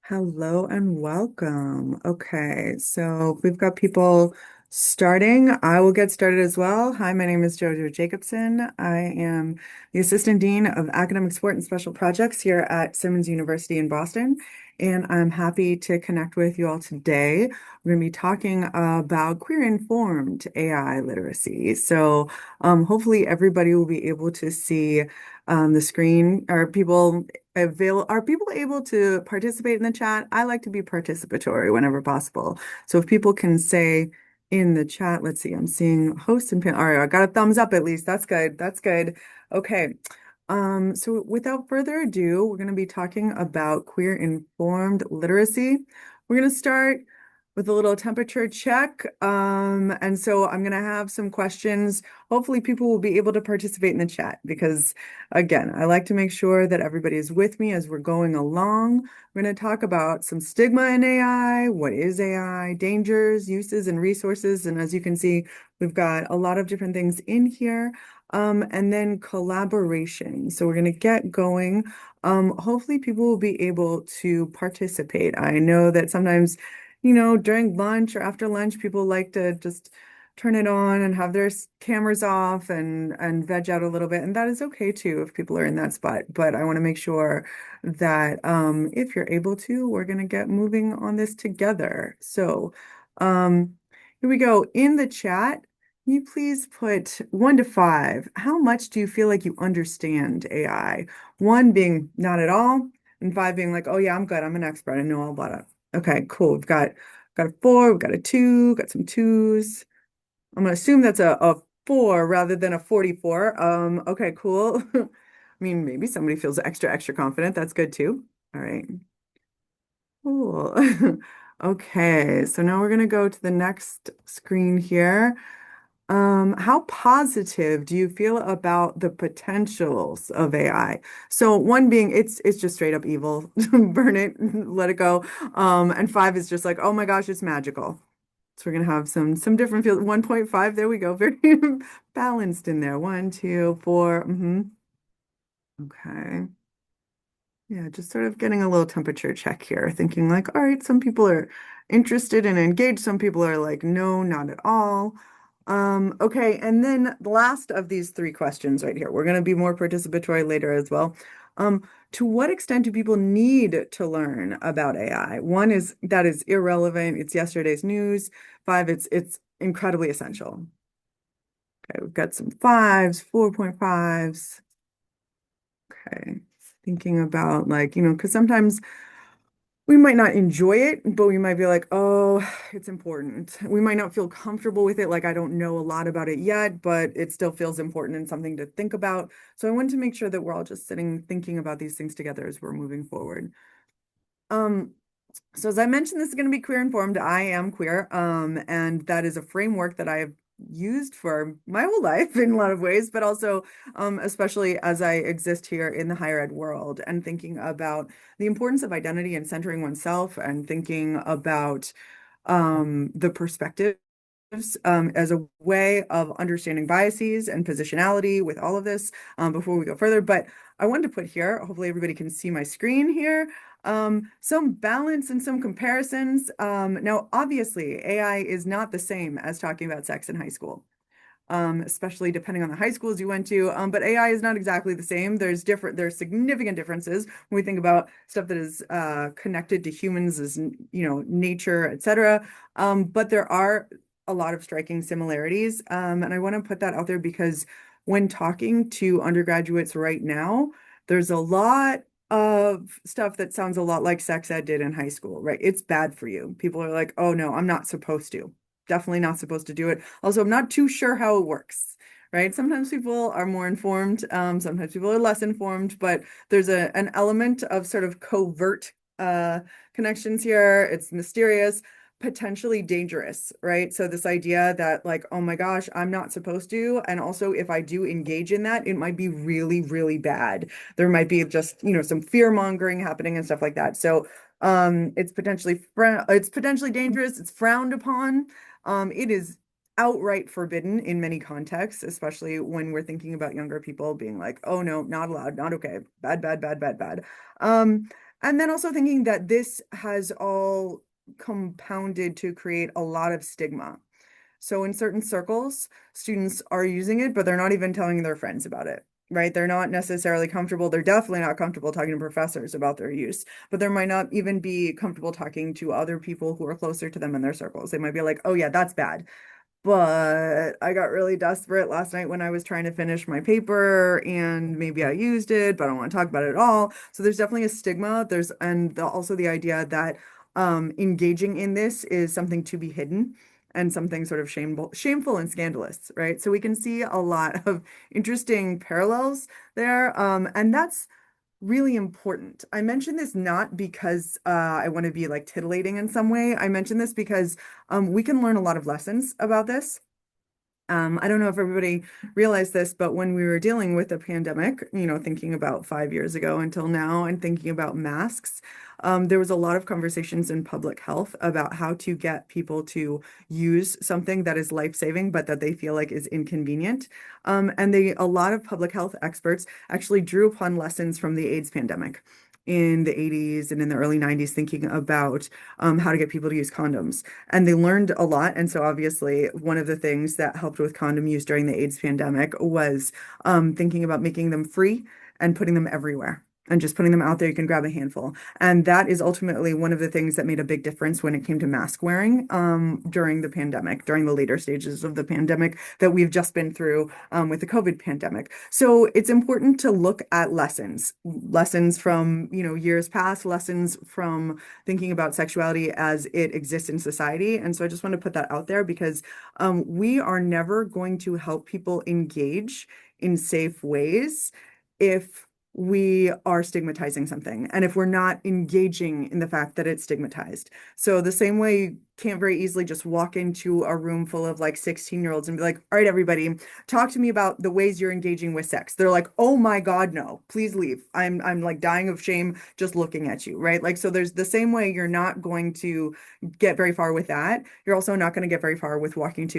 Hello and welcome. Okay, so we've got people starting. I will get started as well. Hi, my name is Jojo Jacobson. I am the Assistant Dean of Academic Support and Special Projects here at Simmons University in Boston, and I'm happy to connect with you all today. We're going to be talking about queer-informed AI literacy. Hopefully everybody will be able to see the screen. Are people able to participate in the chat? I like to be participatory whenever possible. So if people can say in the chat, let's see, I'm seeing host and pin. All right, I got a thumbs up at least. That's good. That's good. Okay. So without further ado, we're going to be talking about queer informed literacy. We're going to start with a little temperature check. And so I'm going to have some questions. Hopefully people will be able to participate in the chat because again, I like to make sure that everybody is with me as we're going along. We're going to talk about some stigma in AI, what is AI, dangers, uses, and resources. And as you can see, we've got a lot of different things in here. And then collaboration. So we're going to get going. Hopefully people will be able to participate. I know that sometimes, during lunch or after lunch, people like to just turn it on and have their cameras off and veg out a little bit. And that is okay too if people are in that spot. But I want to make sure that if you're able to, we're going to get moving on this together. Um, here we go. In the chat, can you please put 1 to 5? How much do you feel like you understand AI? 1 being not at all, and 5 being like, oh yeah, I'm good. I'm an expert. I know all about it. Okay, cool. We've got a 4, we've got a 2, got some 2s. I'm gonna assume that's a 4 rather than a 44. Okay, cool. I mean, maybe somebody feels extra confident. That's good too. All right. Cool. Okay, so now we're gonna go to the next screen here. How positive do you feel about the potentials of AI? So 1 being it's just straight up evil. Burn it, let it go. And 5 is just like, oh my gosh, it's magical. So we're gonna have some different fields. 1.5, there we go. Very balanced in there. 1, 2, 4. Okay. Yeah, just sort of getting a little temperature check here, thinking like, all right, some people are interested and engaged, some people are like, no, not at all. Okay, and then the last of these 3 questions right here. We're going to be more participatory later as well. To what extent do people need to learn about AI? 1 is that is irrelevant, it's yesterday's news. 5, it's incredibly essential. Okay, we've got some 5s, 4.5s. Okay, thinking about like, because sometimes we might not enjoy it, but we might be like, oh, it's important. We might not feel comfortable with it. Like, I don't know a lot about it yet, but it still feels important and something to think about. So I want to make sure that we're all just sitting thinking about these things together as we're moving forward. Um, so as I mentioned, this is going to be queer informed. I am queer, and that is a framework that I have used for my whole life in a lot of ways, but also especially as I exist here in the higher ed world and thinking about the importance of identity and centering oneself and thinking about the perspectives as a way of understanding biases and positionality with all of this before we go further. But I wanted to put here, hopefully everybody can see my screen here, some balance and some comparisons. Now, obviously, AI is not the same as talking about sex in high school. Especially depending on the high schools you went to. But AI is not exactly the same. There's significant differences when we think about stuff that is connected to humans as, nature, etc. But there are a lot of striking similarities. And I want to put that out there because when talking to undergraduates right now, there's a lot of stuff that sounds a lot like sex ed did in high school, right? It's bad for you. People are like, oh no, I'm not supposed to. Definitely not supposed to do it. Also, I'm not too sure how it works, right? Sometimes people are more informed, sometimes people are less informed, but there's an element of sort of covert connections here. It's mysterious, potentially dangerous, right? So this idea that like, oh my gosh, I'm not supposed to, and also if I do engage in that, it might be really, really bad. There might be just, some fear mongering happening and stuff like that. So it's potentially dangerous, it's frowned upon. It is outright forbidden in many contexts, especially when we're thinking about younger people being like, oh no, not allowed, not okay, bad, bad, bad, bad, bad. Um, And then also thinking that this has all compounded to create a lot of stigma. So in certain circles, students are using it, but they're not even telling their friends about it, right? They're not necessarily comfortable. They're definitely not comfortable talking to professors about their use, but they might not even be comfortable talking to other people who are closer to them in their circles. They might be like, oh yeah, that's bad. But I got really desperate last night when I was trying to finish my paper and maybe I used it, but I don't want to talk about it at all. So there's definitely a stigma. Also the idea that engaging in this is something to be hidden and something sort of shameful and scandalous, right? So we can see a lot of interesting parallels there. And that's really important. I mention this not because I want to be like titillating in some way. I mention this because we can learn a lot of lessons about this. I don't know if everybody realized this, but when we were dealing with the pandemic, thinking about 5 years ago until now and thinking about masks, there was a lot of conversations in public health about how to get people to use something that is life-saving, but that they feel like is inconvenient. A lot of public health experts actually drew upon lessons from the AIDS pandemic in the 80s and in the early 90s, thinking about how to get people to use condoms. And they learned a lot. And so obviously one of the things that helped with condom use during the AIDS pandemic was thinking about making them free and putting them everywhere. And just putting them out there, you can grab a handful. And that is ultimately one of the things that made a big difference when it came to mask wearing during the pandemic, during the later stages of the pandemic that we've just been through with the COVID pandemic. So it's important to look at lessons from, years past, lessons from thinking about sexuality as it exists in society. And so I just want to put that out there because we are never going to help people engage in safe ways if we are stigmatizing something and if we're not engaging in the fact that it's stigmatized. So the same way you can't very easily just walk into a room full of like 16-year-olds and be like, all right, everybody, talk to me about the ways you're engaging with sex. They're like, oh my God, no, please leave. I'm like dying of shame just looking at you, right? Like, so there's the same way you're not going to get very far with that. You're also not going to get very far with walking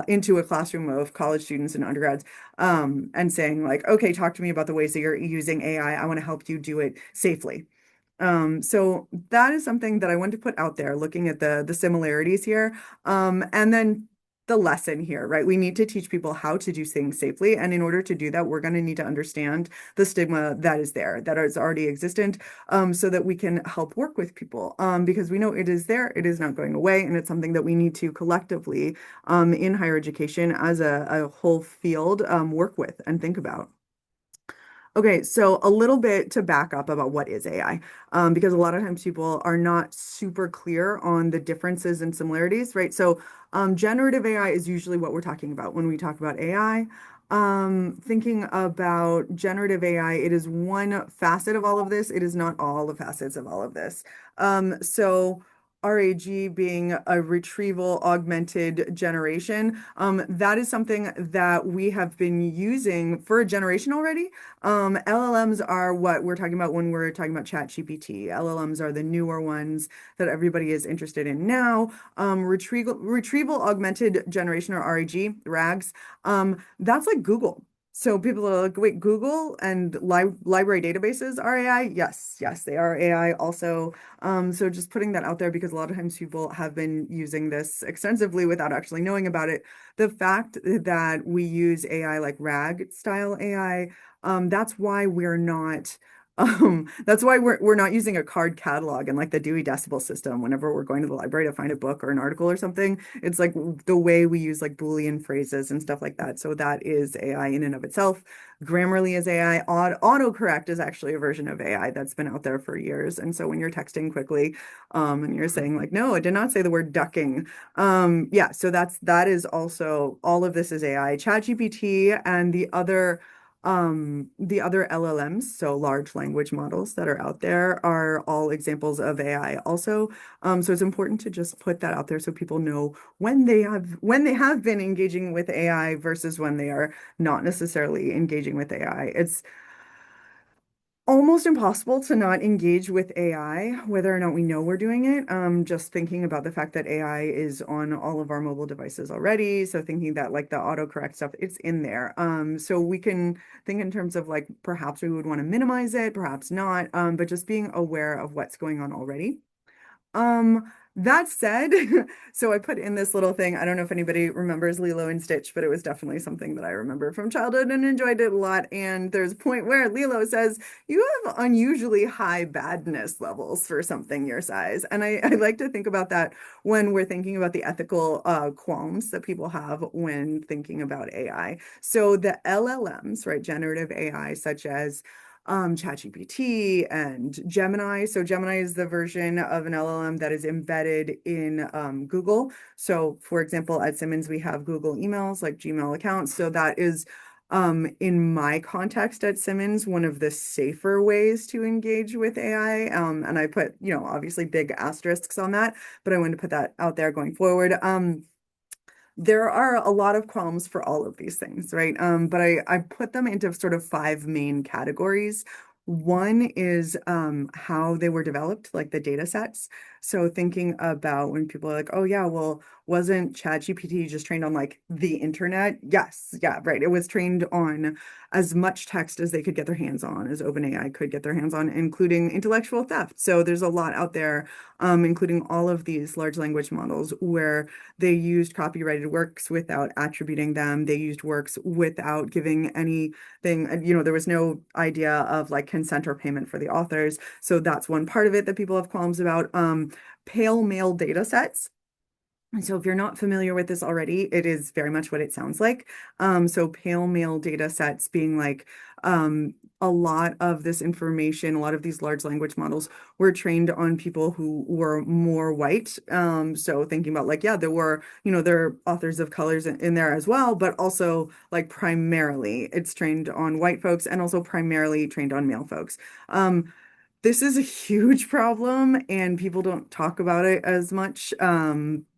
into a classroom of college students and undergrads and saying like, okay, talk to me about the ways that you're using AI. I want to help you do it safely. So that is something that I want to put out there, looking at the similarities here. And then the lesson here, right? We need to teach people how to do things safely. And in order to do that, we're going to need to understand the stigma that is there, that is already existent, so that we can help work with people. Because we know it is there, it is not going away, and it's something that we need to collectively, in higher education as a whole field, work with and think about. Okay, so a little bit to back up about what is AI, because a lot of times people are not super clear on the differences and similarities, right? So, generative AI is usually what we're talking about when we talk about AI. Thinking about generative AI, it is one facet of all of this. It is not all the facets of all of this. So RAG being a retrieval augmented generation, that is something that we have been using for a generation already. LLMs are what we're talking about when we're talking about ChatGPT. LLMs are the newer ones that everybody is interested in now. Retrieval augmented generation or RAGs, that's like Google. So people are like, wait, Google and library databases are AI? Yes, yes, they are AI also. So just putting that out there because a lot of times people have been using this extensively without actually knowing about it. The fact that we use AI like RAG style AI, that's why we're not that's why we're not using a card catalog and like the Dewey Decimal System whenever we're going to the library to find a book or an article or something. It's like the way we use like Boolean phrases and stuff like that. So that is AI in and of itself. Grammarly is AI. Autocorrect is actually a version of AI that's been out there for years. And so when you're texting quickly, and you're saying like, no, I did not say the word ducking. Yeah, so that is also all of this is AI. ChatGPT and the other LLMs, so large language models that are out there, are all examples of AI also. So it's important to just put that out there so people know when they have been engaging with AI versus when they are not necessarily engaging with AI. It's almost impossible to not engage with AI, whether or not we know we're doing it. Just thinking about the fact that AI is on all of our mobile devices already. So thinking that like the autocorrect stuff, it's in there. So we can think in terms of like perhaps we would want to minimize it, perhaps not. But just being aware of what's going on already. That said, so I put in this little thing. I don't know if anybody remembers Lilo and Stitch, but it was definitely something that I remember from childhood and enjoyed it a lot. And there's a point where Lilo says, "You have unusually high badness levels for something your size." And I like to think about that when we're thinking about the ethical qualms that people have when thinking about AI. So the LLMs, right, generative AI, such as ChatGPT and Gemini. So Gemini is the version of an LLM that is embedded in Google. So for example, at Simmons, we have Google emails, like Gmail accounts. So that is in my context at Simmons, one of the safer ways to engage with AI. And I put, obviously big asterisks on that, but I wanted to put that out there going forward. There are a lot of qualms for all of these things, right? But I put them into sort of five main categories. One is how they were developed, like the data sets. So thinking about when people are like, oh yeah, well, wasn't ChatGPT just trained on like the internet? Yes, yeah, right. It was trained on as much text as they could get their hands on, as OpenAI could get their hands on, including intellectual theft. So there's a lot out there, including all of these large language models where they used copyrighted works without attributing them. They used works without giving anything, there was no idea of like consent or payment for the authors. So that's one part of it that people have qualms about. Pale male data sets. And so if you're not familiar with this already, it is very much what it sounds like. So pale male data sets being like a lot of this information, a lot of these large language models were trained on people who were more white. So thinking about like, yeah, there were, there are authors of colors in there as well, but also like primarily it's trained on white folks and also primarily trained on male folks. This is a huge problem and people don't talk about it as much,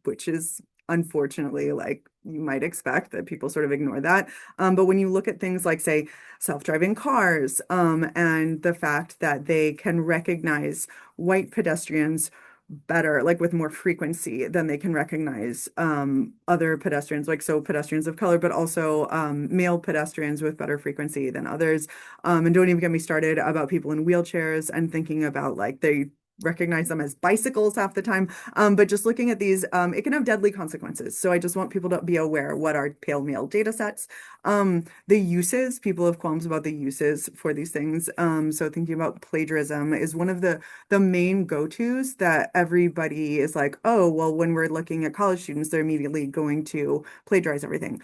which is unfortunately like you might expect that people sort of ignore that. But when you look at things like, say, self-driving cars, and the fact that they can recognize white pedestrians better, like with more frequency than they can recognize other pedestrians, like so pedestrians of color, but also male pedestrians with better frequency than others. And don't even get me started about people in wheelchairs and thinking about like they recognize them as bicycles half the time. But just looking at these, it can have deadly consequences. So I just want people to be aware what are pale male data sets. The uses, people have qualms about the uses for these things. So thinking about plagiarism is one of the main go-tos that everybody is like, oh, well, when we're looking at college students, they're immediately going to plagiarize everything.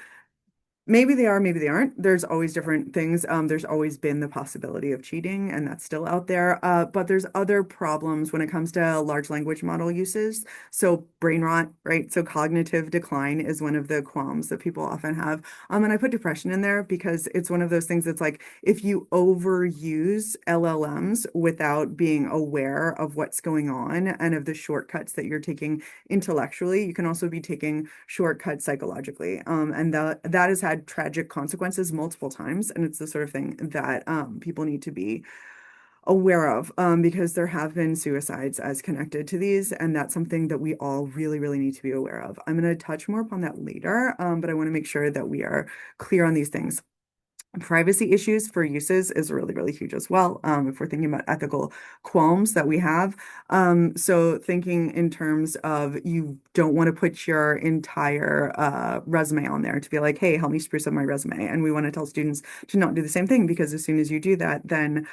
Maybe they are, maybe they aren't. There's always different things. There's always been the possibility of cheating, and that's still out there. But there's other problems when it comes to large language model uses. So brain rot, right? So cognitive decline is one of the qualms that people often have. And I put depression in there because it's one of those things that's like if you overuse LLMs without being aware of what's going on and of the shortcuts that you're taking intellectually, you can also be taking shortcuts psychologically. And that has had tragic consequences multiple times. And it's the sort of thing that people need to be aware of because there have been suicides as connected to these. And that's something that we all really, really need to be aware of. I'm going to touch more upon that later, but I want to make sure that we are clear on these things. Privacy issues for uses is really, really huge as well. If we're thinking about ethical qualms that we have. So thinking in terms of you don't want to put your entire resume on there to be like, hey, help me spruce up my resume. And we want to tell students to not do the same thing because as soon as you do that, then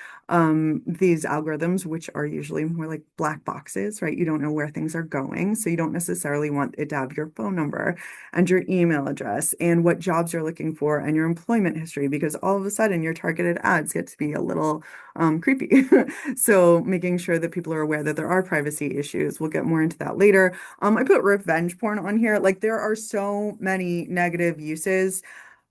these algorithms, which are usually more like black boxes, right? You don't know where things are going. So you don't necessarily want it to have your phone number and your email address and what jobs you're looking for and your employment history because all of a sudden your targeted ads get to be a little creepy. So making sure that people are aware that there are privacy issues. We'll get more into that later. I put revenge porn on here. Like there are so many negative uses.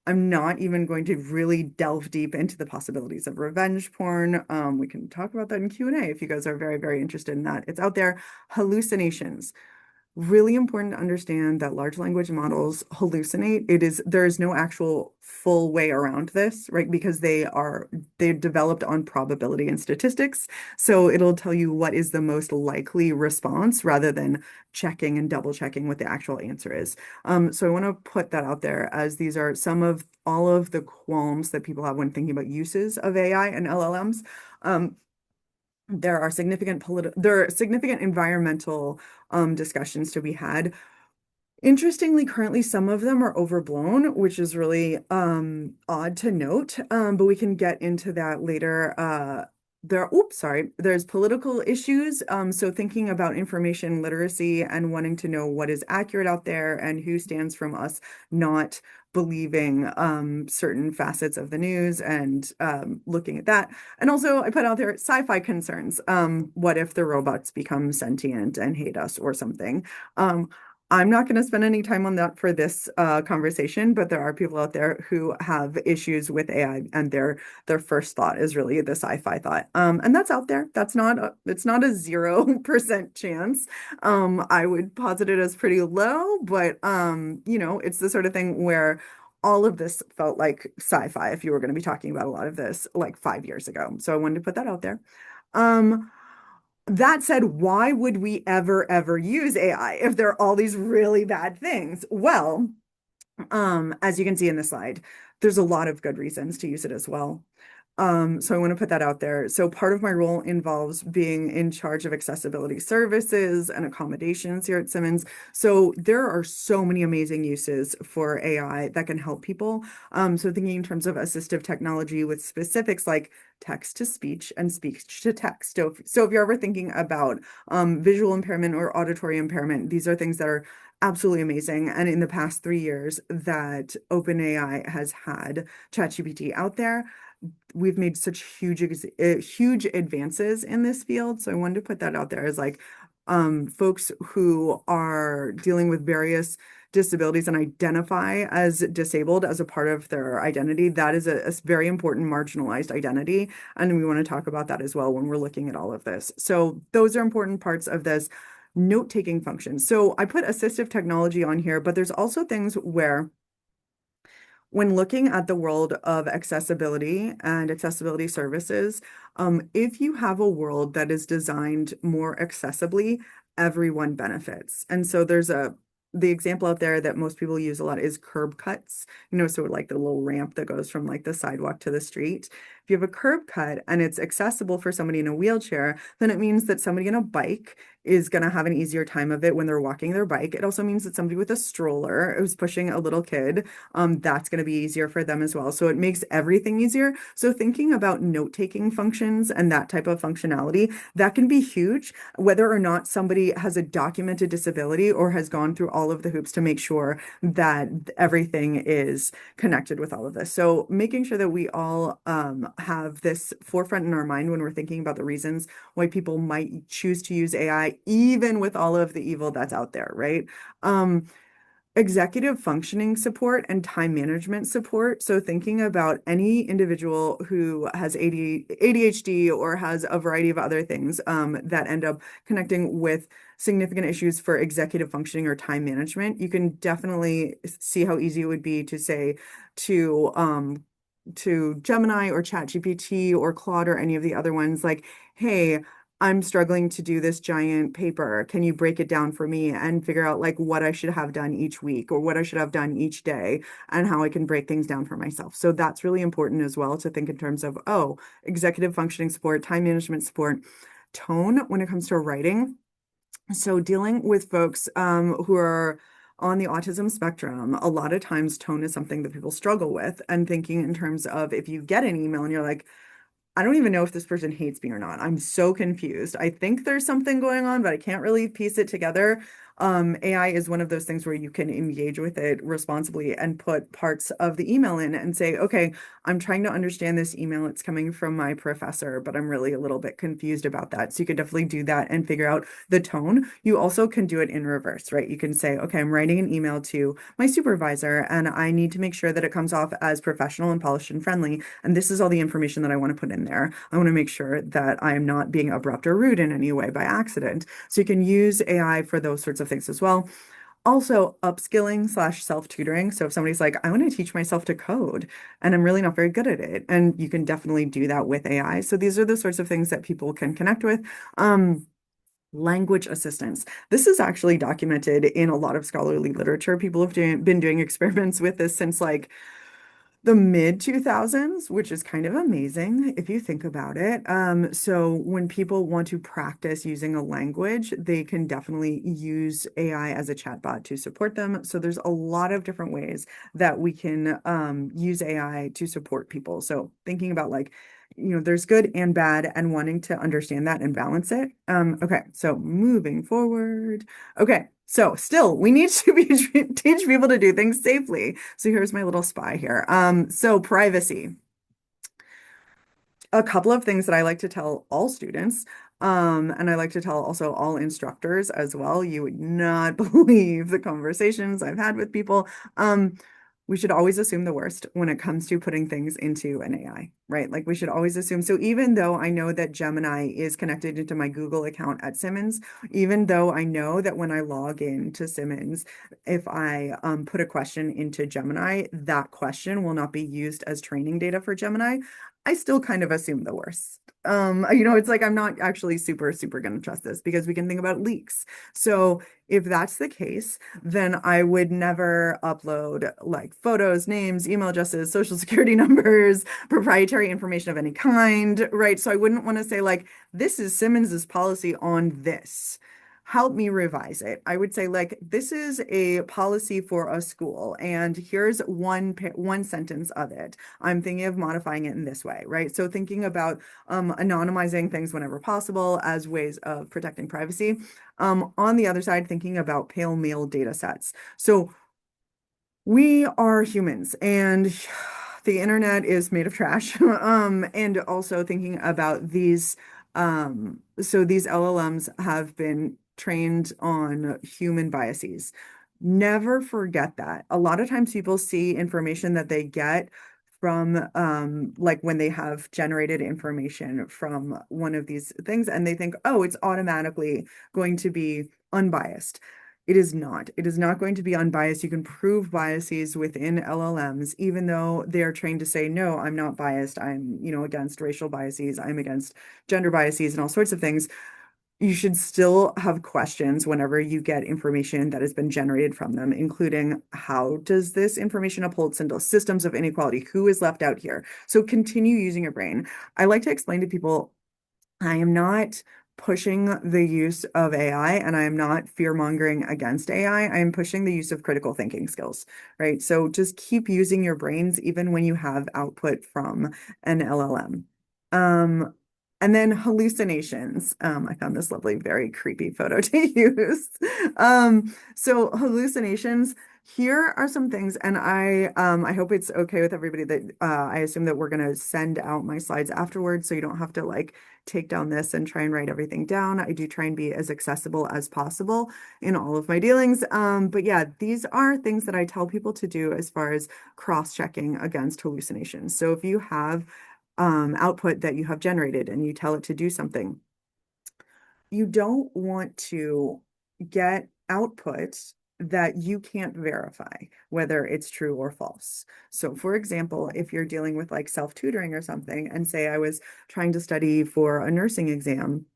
I'm not even going to really delve deep into the possibilities of revenge porn. We can talk about that in Q&A if you guys are very, very interested in that. It's out there. Hallucinations. really important to understand that large language models hallucinate. There is no actual full way around this, right? Because they're developed on probability and statistics. So it'll tell you what is the most likely response rather than checking and double checking what the actual answer is. So I want to put that out there as these are some of all of the qualms that people have when thinking about uses of AI and LLMs. Um, there are significant environmental discussions to be had. Interestingly, currently some of them are overblown, which is really odd to note. But we can get into that later. There's political issues. So thinking about information literacy and wanting to know what is accurate out there and who stands from us not believing certain facets of the news and looking at that. And also, I put out there sci-fi concerns. What if the robots become sentient and hate us or something? I'm not going to spend any time on that for this conversation, but there are people out there who have issues with AI, and their first thought is really the sci-fi thought. And that's out there. It's not a 0% chance. I would posit it as pretty low, but it's the sort of thing where all of this felt like sci-fi if you were going to be talking about a lot of this like 5 years ago. So I wanted to put that out there. Um, that said, why would we ever use AI if there are all these really bad things? Well, as you can see in the slide, there's a lot of good reasons to use it as well. So I want to put that out there. So part of my role involves being in charge of accessibility services and accommodations here at Simmons. So there are so many amazing uses for AI that can help people. So thinking in terms of assistive technology with specifics like text to speech and speech to text. So if you're ever thinking about visual impairment or auditory impairment, these are things that are absolutely amazing. And in the past 3 years that OpenAI has had ChatGPT out there, we've made such huge advances in this field. So I wanted to put that out there as like folks who are dealing with various disabilities and identify as disabled as a part of their identity. That is a very important marginalized identity. And we want to talk about that as well when we're looking at all of this. So those are important parts of this note-taking function. So I put assistive technology on here, but there's also things where when looking at the world of accessibility and accessibility services, if you have a world that is designed more accessibly, everyone benefits. And so the example out there that most people use a lot is curb cuts, so like the little ramp that goes from like the sidewalk to the street. If you have a curb cut and it's accessible for somebody in a wheelchair, then it means that somebody in a bike is going to have an easier time of it when they're walking their bike. It also means that somebody with a stroller who's pushing a little kid, that's going to be easier for them as well. So it makes everything easier. So thinking about note-taking functions and that type of functionality, that can be huge, whether or not somebody has a documented disability or has gone through all of the hoops to make sure that everything is connected with all of this. So making sure that we all have this forefront in our mind when we're thinking about the reasons why people might choose to use AI, even with all of the evil that's out there, right? Executive functioning support and time management support. So thinking about any individual who has ADHD or has a variety of other things that end up connecting with significant issues for executive functioning or time management, you can definitely see how easy it would be to say to Gemini or ChatGPT or Claude or any of the other ones, like, hey, I'm struggling to do this giant paper. Can you break it down for me and figure out like what I should have done each week or what I should have done each day and how I can break things down for myself? So that's really important as well to think in terms of, oh, executive functioning support, time management support, tone when it comes to writing. So dealing with folks who are on the autism spectrum, a lot of times tone is something that people struggle with, and thinking in terms of if you get an email and you're like, I don't even know if this person hates me or not. I'm so confused. I think there's something going on, but I can't really piece it together. AI is one of those things where you can engage with it responsibly and put parts of the email in and say, okay, I'm trying to understand this email. It's coming from my professor, but I'm really a little bit confused about that. So you can definitely do that and figure out the tone. You also can do it in reverse, right? You can say, okay, I'm writing an email to my supervisor and I need to make sure that it comes off as professional and polished and friendly. And this is all the information that I want to put in there. I want to make sure that I am not being abrupt or rude in any way by accident. So you can use AI for those sorts of of things as well. Also, upskilling slash self-tutoring. So if somebody's like, I want to teach myself to code and I'm really not very good at it, and you can definitely do that with AI. So these are the sorts of things that people can connect with. Language assistance. This is actually documented in a lot of scholarly literature. People have been doing experiments with this since like the mid 2000s, which is kind of amazing if you think about it. So when people want to practice using a language, they can definitely use AI as a chatbot to support them. So there's a lot of different ways that we can use AI to support people. So thinking about like, there's good and bad and wanting to understand that and balance it. Okay, so moving forward. Okay, so still, we need to teach people to do things safely. So here's my little spy here. So privacy. A couple of things that I like to tell all students, and I like to tell also all instructors as well. You would not believe the conversations I've had with people. We should always assume the worst when it comes to putting things into an AI, right? Like we should always assume. So even though I know that Gemini is connected into my Google account at Simmons, even though I know that when I log in to Simmons, if I put a question into Gemini, that question will not be used as training data for Gemini. I still kind of assume the worst. It's like I'm not actually super going to trust this because we can think about leaks. So if that's the case, then I would never upload like photos, names, email addresses, social security numbers, proprietary information of any kind, right? So I wouldn't want to say like, this is Simmons's policy on this. Help me revise it. I would say like this is a policy for a school and here's one sentence of it. I'm thinking of modifying it in this way, right? So thinking about anonymizing things whenever possible as ways of protecting privacy. On the other side, thinking about pale male data sets. So we are humans and the internet is made of trash. And also thinking about so these LLMs have been trained on human biases. Never forget that. A lot of times people see information that they get from like when they have generated information from one of these things and they think, oh, it's automatically going to be unbiased. It is not. It is not going to be unbiased. You can prove biases within LLMs, even though they are trained to say, no, I'm not biased. I'm, against racial biases. I'm against gender biases and all sorts of things. You should still have questions whenever you get information that has been generated from them, including how does this information uphold systems of inequality? Who is left out here? So continue using your brain. I like to explain to people I am not pushing the use of AI and I am not fear-mongering against AI. I am pushing the use of critical thinking skills, right? So just keep using your brains even when you have output from an LLM. And then hallucinations. I found this lovely, very creepy photo to use. So hallucinations. Here are some things, and I hope it's okay with everybody that I assume that we're gonna send out my slides afterwards, so you don't have to like take down this and try and write everything down. I do try and be as accessible as possible in all of my dealings. But yeah, these are things that I tell people to do as far as cross-checking against hallucinations. So if you have output that you have generated and you tell it to do something, you don't want to get output that you can't verify whether it's true or false. So for example, if you're dealing with like self-tutoring or something, and say I was trying to study for a nursing exam,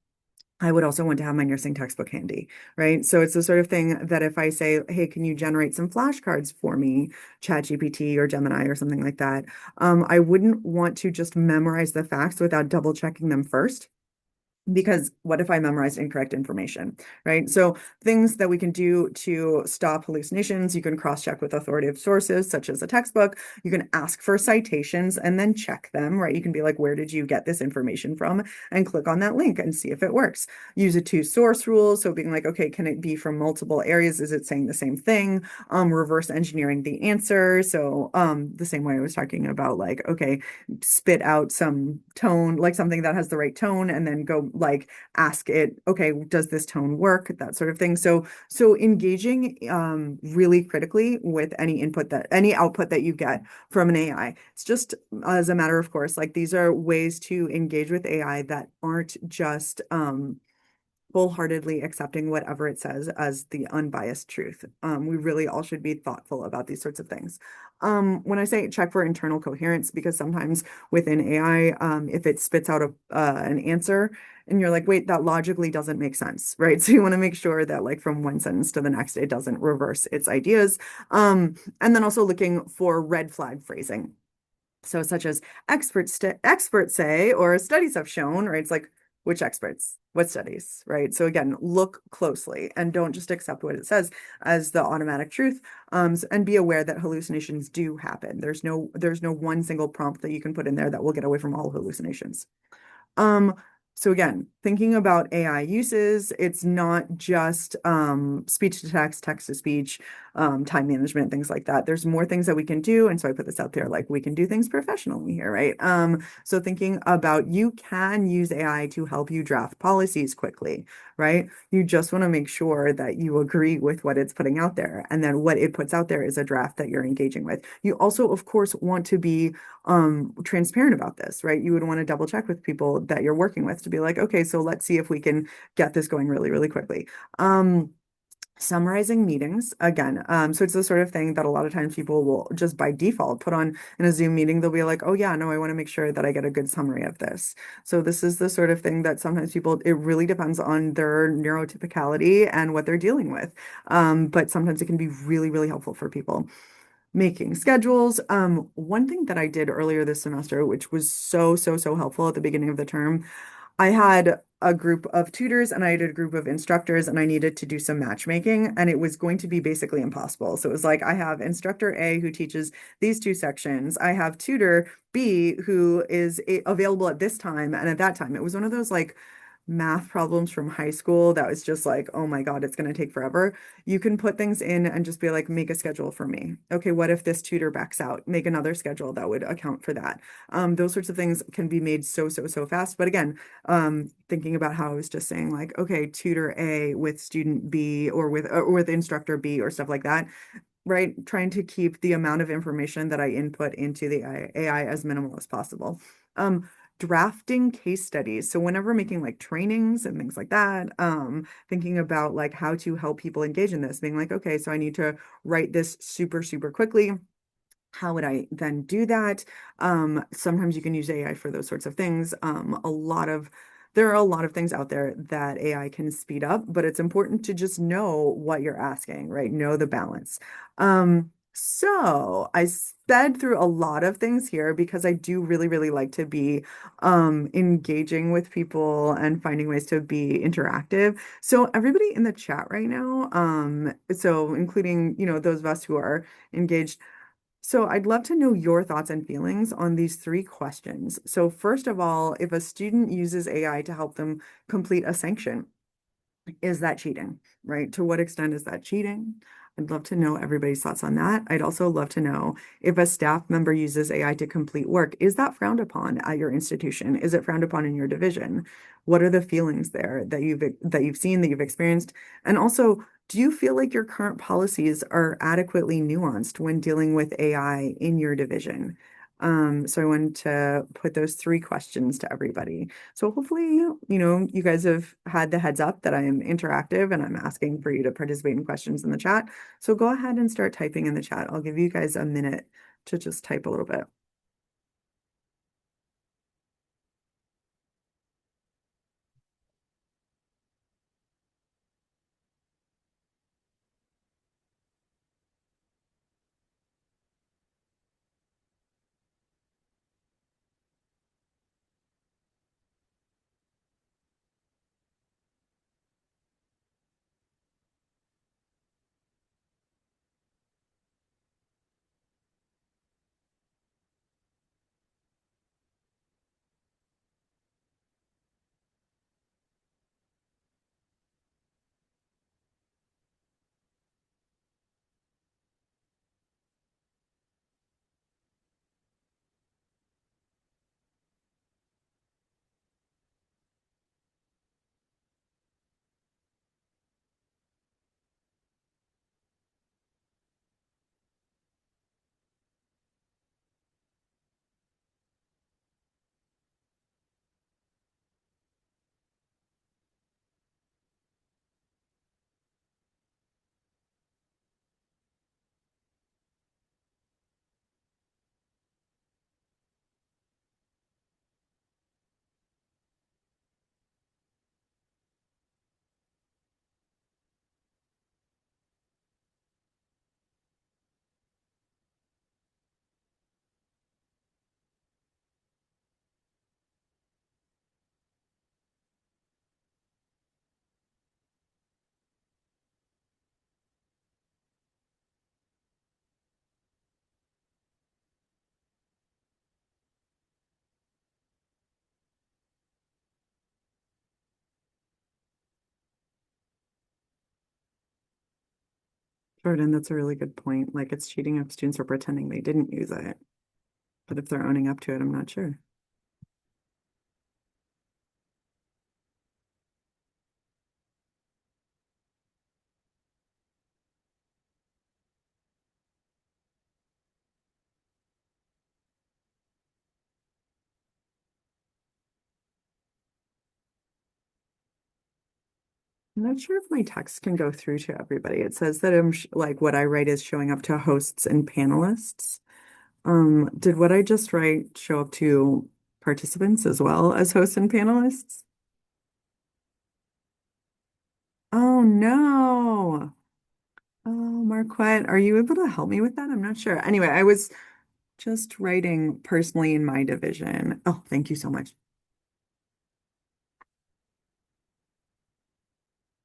I would also want to have my nursing textbook handy, right? So it's the sort of thing that if I say, hey, can you generate some flashcards for me, ChatGPT or Gemini or something like that, I wouldn't want to just memorize the facts without double checking them first. Because what if I memorized incorrect information, right? So things that we can do to stop hallucinations, you can cross-check with authoritative sources such as a textbook. You can ask for citations and then check them, right? You can be like, where did you get this information from? And click on that link and see if it works. Use a two-source rule. So being like, okay, can it be from multiple areas? Is it saying the same thing? Reverse engineering the answer. So the same way I was talking about like, okay, spit out some tone, like something that has the right tone, and then go like ask it, okay, does this tone work? That sort of thing. So engaging really critically with any output that you get from an AI. It's just as a matter of course, like these are ways to engage with AI that aren't just wholeheartedly accepting whatever it says as the unbiased truth. We really all should be thoughtful about these sorts of things. When I say check for internal coherence, because sometimes within AI, if it spits out an answer and you're like, wait, that logically doesn't make sense, right? So you want to make sure that like from one sentence to the next, it doesn't reverse its ideas. And then also looking for red flag phrasing. So such as experts say, or studies have shown, right? It's like, which experts? What studies, right? So again, look closely and don't just accept what it says as the automatic truth. And be aware that hallucinations do happen. There's no one single prompt that you can put in there that will get away from all hallucinations. Um, so again, thinking about AI uses, it's not just speech to text, text to speech, time management, things like that. There's more things that we can do. And so I put this out there, like we can do things professionally here, right? So thinking about you can use AI to help you draft policies quickly, right? You just want to make sure that you agree with what it's putting out there. And then what it puts out there is a draft that you're engaging with. You also, of course, want to be transparent about this, right? You would want to double check with people that you're working with to be like, okay, so let's see if we can get this going really, really quickly. Summarizing meetings again. So it's the sort of thing that a lot of times people will just by default put on in a Zoom meeting. They'll be like, oh yeah, no, I want to make sure that I get a good summary of this. So this is the sort of thing that sometimes people, it really depends on their neurotypicality and what they're dealing with. But sometimes it can be really, really helpful for people making schedules. One thing that I did earlier this semester, which was so, so, so helpful at the beginning of the term, I had a group of tutors and I had a group of instructors, and I needed to do some matchmaking, and it was going to be basically impossible. So it was like I have instructor A who teaches these two sections. I have tutor B who is available at this time and at that time. It was one of those like math problems from high school that was just like, oh my God, it's going to take forever. You can put things in and just be like, make a schedule for me. Okay, what if this tutor backs out? Make another schedule that would account for that. Those sorts of things can be made so, so, so fast. But again, thinking about how I was just saying, like, okay, tutor A with student B or with instructor B or stuff like that, right? Trying to keep the amount of information that I input into the AI as minimal as possible. Um, Drafting case studies. So whenever making like trainings and things like that, thinking about like how to help people engage in this, being like, okay, so I need to write this super, super quickly. How would I then do that? Sometimes you can use AI for those sorts of things. There are a lot of things out there that AI can speed up, but it's important to just know what you're asking, right? Know the balance. So I sped through a lot of things here because I do really, really like to be engaging with people and finding ways to be interactive. So everybody in the chat right now, so including, those of us who are engaged, so I'd love to know your thoughts and feelings on these three questions. So first of all, if a student uses AI to help them complete a sanction, is that cheating, right? To what extent is that cheating? I'd love to know everybody's thoughts on that. I'd also love to know if a staff member uses AI to complete work, is that frowned upon at your institution? Is it frowned upon in your division? What are the feelings there that you've seen, that you've experienced? And also, do you feel like your current policies are adequately nuanced when dealing with AI in your division? So I wanted to put those three questions to everybody. So hopefully, you guys have had the heads up that I am interactive and I'm asking for you to participate in questions in the chat. So go ahead and start typing in the chat. I'll give you guys a minute to just type a little bit. Jordan, that's a really good point. Like it's cheating if students are pretending they didn't use it, but if they're owning up to it, I'm not sure. I'm not sure if my text can go through to everybody. It says that I'm sh like what I write is showing up to hosts and panelists. Did what I just write show up to participants as well as hosts and panelists? Oh no. Oh, Marquette, are you able to help me with that? I'm not sure. Anyway, I was just writing personally in my division. Oh, thank you so much.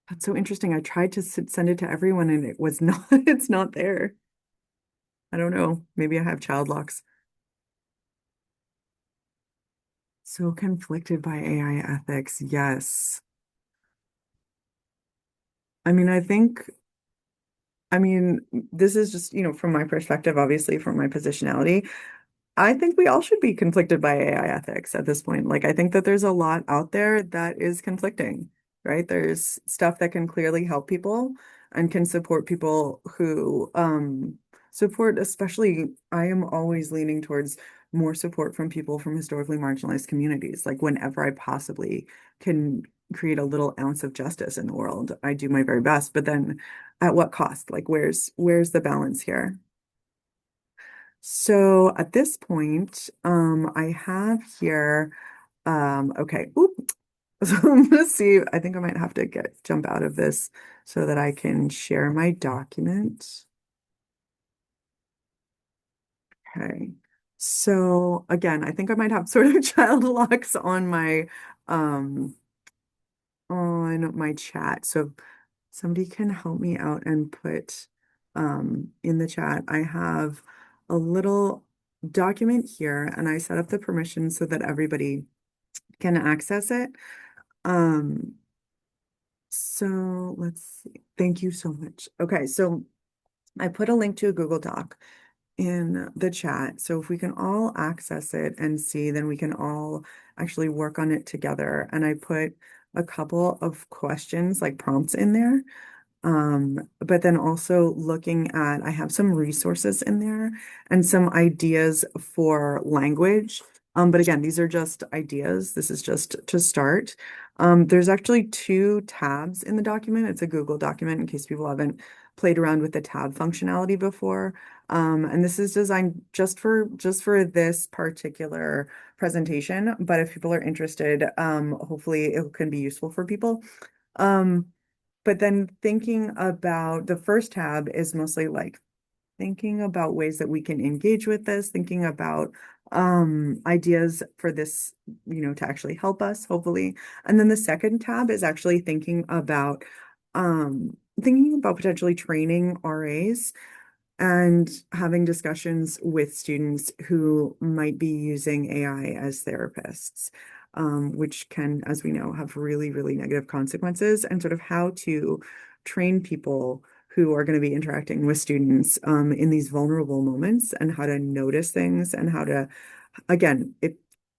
That's so interesting. I tried to send it to everyone and it was not, it's not there. I don't know. Maybe I have child locks. So conflicted by AI ethics. Yes. I mean, I mean, this is just, from my perspective, obviously, from my positionality. I think we all should be conflicted by AI ethics at this point. Like, I think that there's a lot out there that is conflicting, right? There's stuff that can clearly help people and can support people who support, especially, I am always leaning towards more support from people from historically marginalized communities. Like, whenever I possibly can create a little ounce of justice in the world, I do my very best. But then at what cost? Like, where's the balance here? So at this point, I have here, okay, oop. So I'm gonna see, I think I might have to jump out of this so that I can share my document. Okay. So again, I think I might have sort of child locks on my chat. So if somebody can help me out and put in the chat. I have a little document here and I set up the permissions so that everybody can access it. Um, so let's see. Thank you so much. Okay, so I put a link to a Google Doc in the chat. So if we can all access it and see, then we can all actually work on it together. And I put a couple of questions, like prompts in there. But then also looking at, I have some resources in there and some ideas for language. But again, these are just ideas. This is just to start. There's actually two tabs in the document. It's a Google document in case people haven't played around with the tab functionality before. And this is designed just for this particular presentation. But if people are interested, hopefully it can be useful for people. Um, but then thinking about the first tab is mostly like thinking about ways that we can engage with this, thinking about ideas for this, to actually help us, hopefully. And then the second tab is actually thinking about potentially training RAs and having discussions with students who might be using AI as therapists, which can, as we know, have really, really negative consequences, and sort of how to train people who are going to be interacting with students in these vulnerable moments and how to notice things and how to, again,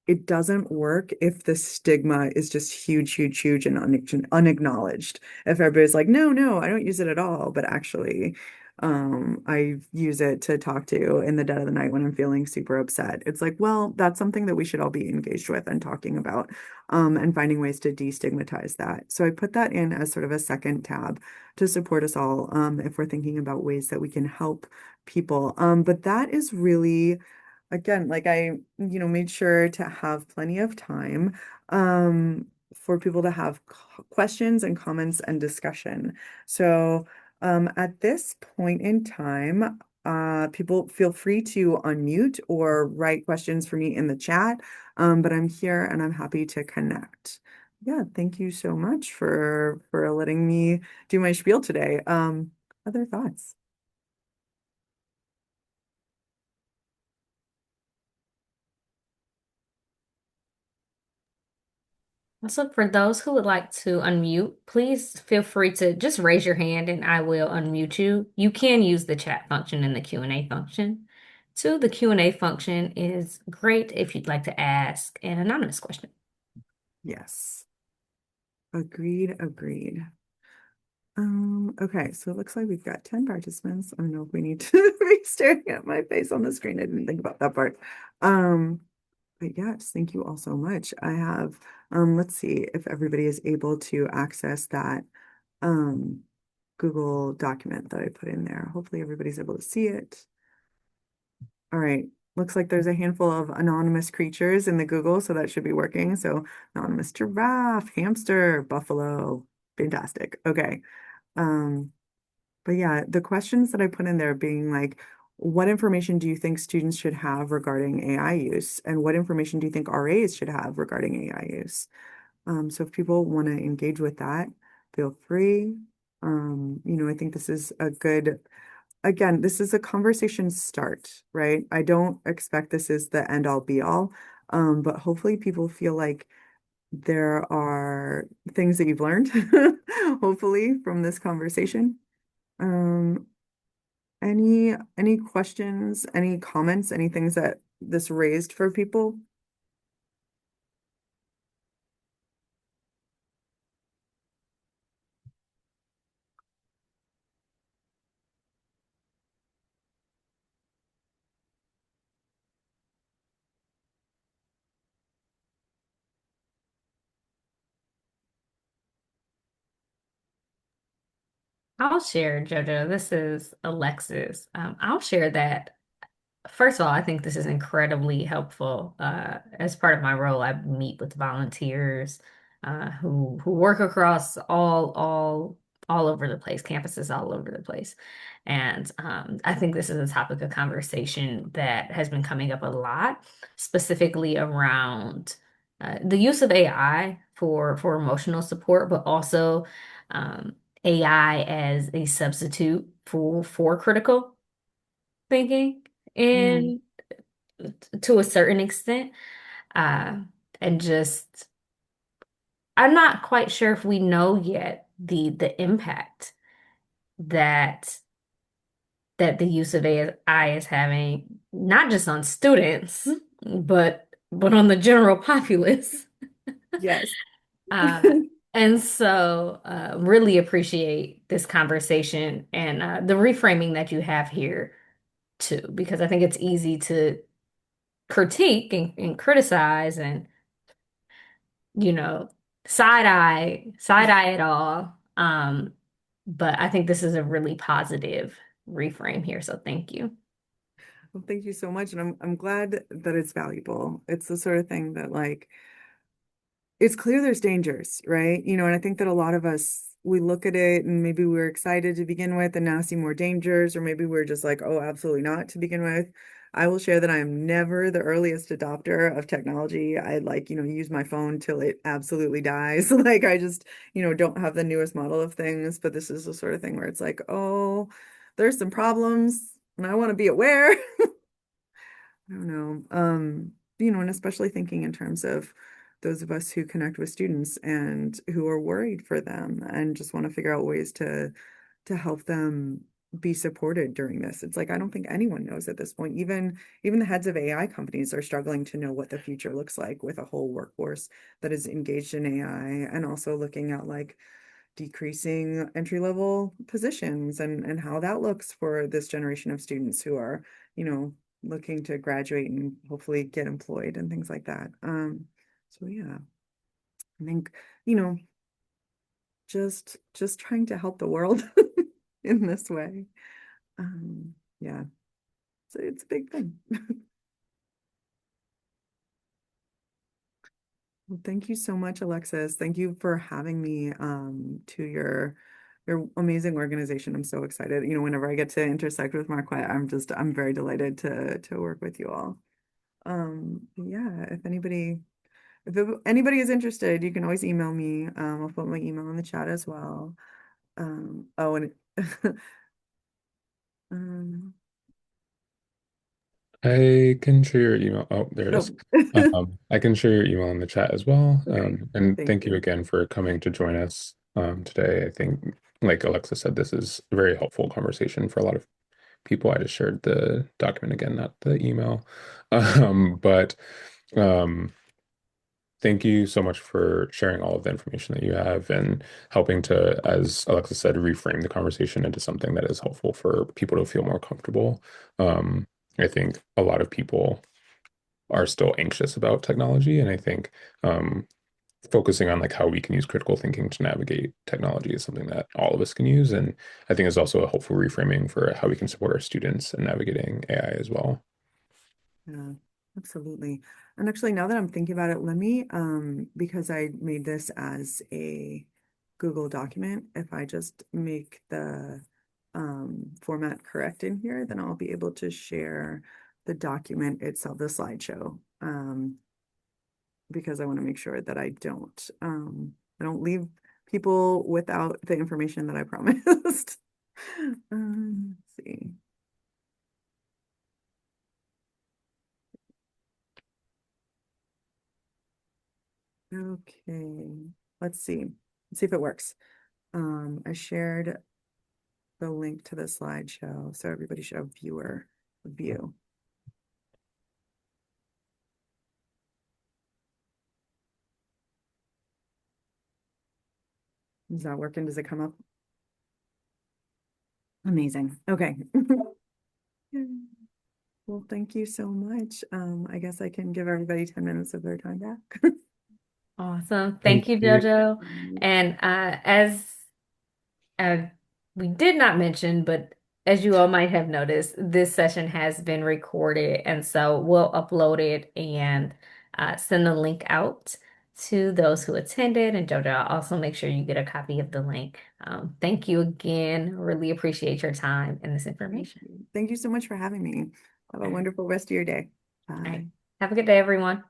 it doesn't work if the stigma is just huge, huge, huge and unacknowledged. If everybody's like, no, no, I don't use it at all, but actually, I use it to talk to in the dead of the night when I'm feeling super upset. It's like, well, that's something that we should all be engaged with and talking about, and finding ways to destigmatize that. So I put that in as sort of a second tab to support us all, if we're thinking about ways that we can help people. But that is really again, like made sure to have plenty of time for people to have questions and comments and discussion. So at this point in time, people feel free to unmute or write questions for me in the chat. But I'm here and I'm happy to connect. Yeah, thank you so much for letting me do my spiel today. Other thoughts? Also, for those who would like to unmute, please feel free to just raise your hand and I will unmute you. You can use the chat function and the Q&A function. Two, the Q&A function is great if you'd like to ask an anonymous question. Yes. Agreed, agreed. Okay, so it looks like we've got 10 participants. I don't know if we need to be staring at my face on the screen. I didn't think about that part. Um, but yes, thank you all so much. I have, let's see if everybody is able to access that um Google document that I put in there. Hopefully everybody's able to see it. All right. Looks like there's a handful of anonymous creatures in the Google, so that should be working. So anonymous giraffe, hamster, buffalo. Fantastic. Okay. Um, but yeah, the questions that I put in there being like, what information do you think students should have regarding AI use? And what information do you think RAs should have regarding AI use? So if people want to engage with that, feel free. I think this is a good, again, this is a conversation start, right? I don't expect this is the end all be all, but hopefully people feel like there are things that you've learned, hopefully, from this conversation. Um, any questions, any comments, any things that this raised for people? I'll share, JoJo. This is Alexis. I'll share that. First of all, I think this is incredibly helpful. As part of my role, I meet with volunteers who work across all over the place, campuses all over the place. And I think this is a topic of conversation that has been coming up a lot, specifically around the use of AI for emotional support, but also um, AI as a substitute for critical thinking Mm, and to a certain extent. Uh, and just, I'm not quite sure if we know yet the impact that the use of AI is having, not just on students, but on the general populace. yes. Uh, and so, really appreciate this conversation and the reframing that you have here too, because I think it's easy to critique and criticize and you know, side eye it all. But I think this is a really positive reframe here. So thank you. Well, thank you so much. And I'm glad that it's valuable. It's the sort of thing that like it's clear there's dangers, right? And I think that a lot of us we look at it and maybe we're excited to begin with and now see more dangers, or maybe we're just like, oh, absolutely not to begin with. I will share that I am never the earliest adopter of technology. I like, use my phone till it absolutely dies. Like I just, don't have the newest model of things, but this is the sort of thing where it's like, oh, there's some problems and I want to be aware. I don't know. And especially thinking in terms of those of us who connect with students and who are worried for them and just want to figure out ways to help them be supported during this. It's like I don't think anyone knows at this point. Even the heads of AI companies are struggling to know what the future looks like with a whole workforce that is engaged in AI and also looking at like decreasing entry level positions and how that looks for this generation of students who are, you know, looking to graduate and hopefully get employed and things like that. So yeah, I think, you know, just trying to help the world in this way. Yeah, so it's a big thing. Well, thank you so much, Alexis. Thank you for having me to your amazing organization. I'm so excited. Whenever I get to intersect with Marquette, I'm very delighted to work with you all. Yeah, if anybody is interested, you can always email me. I'll put my email in the chat as well. Oh, and um, I can share your email. Oh, there it is. Oh, I can share your email in the chat as well. okay. And Thank thank you you. again for coming to join us today. I think, like Alexa said, this is a very helpful conversation for a lot of people. I just shared the document again, not the email. But um, thank you so much for sharing all of the information that you have and helping to, as Alexa said, reframe the conversation into something that is helpful for people to feel more comfortable. Um, I think a lot of people are still anxious about technology, and I think um, focusing on like how we can use critical thinking to navigate technology is something that all of us can use, and I think is also a helpful reframing for how we can support our students in navigating AI as well. Yeah, absolutely. And actually, now that I'm thinking about it, let me, because I made this as a Google document, if I just make the format correct in here, then I'll be able to share the document itself, the slideshow, because I want to make sure that I don't leave people without the information that I promised. Let's see. Okay, let's see. Let's see if it works. I shared the link to the slideshow, so everybody should have viewer view. Is that working? Does it come up? Amazing. Okay. Well, thank you so much. I guess I can give everybody 10 minutes of their time back. Awesome. Thank Thank you, you. Jojo. And as uh, we did not mention, but as you all might have noticed, this session has been recorded. And so we'll upload it and send the link out to those who attended. And Jojo, I'll also make sure you get a copy of the link. Thank you again. Really appreciate your time and this Thank information. you. Thank you so much for having me. Have a All right. wonderful rest of your day. All right. Bye. Have a good day, everyone.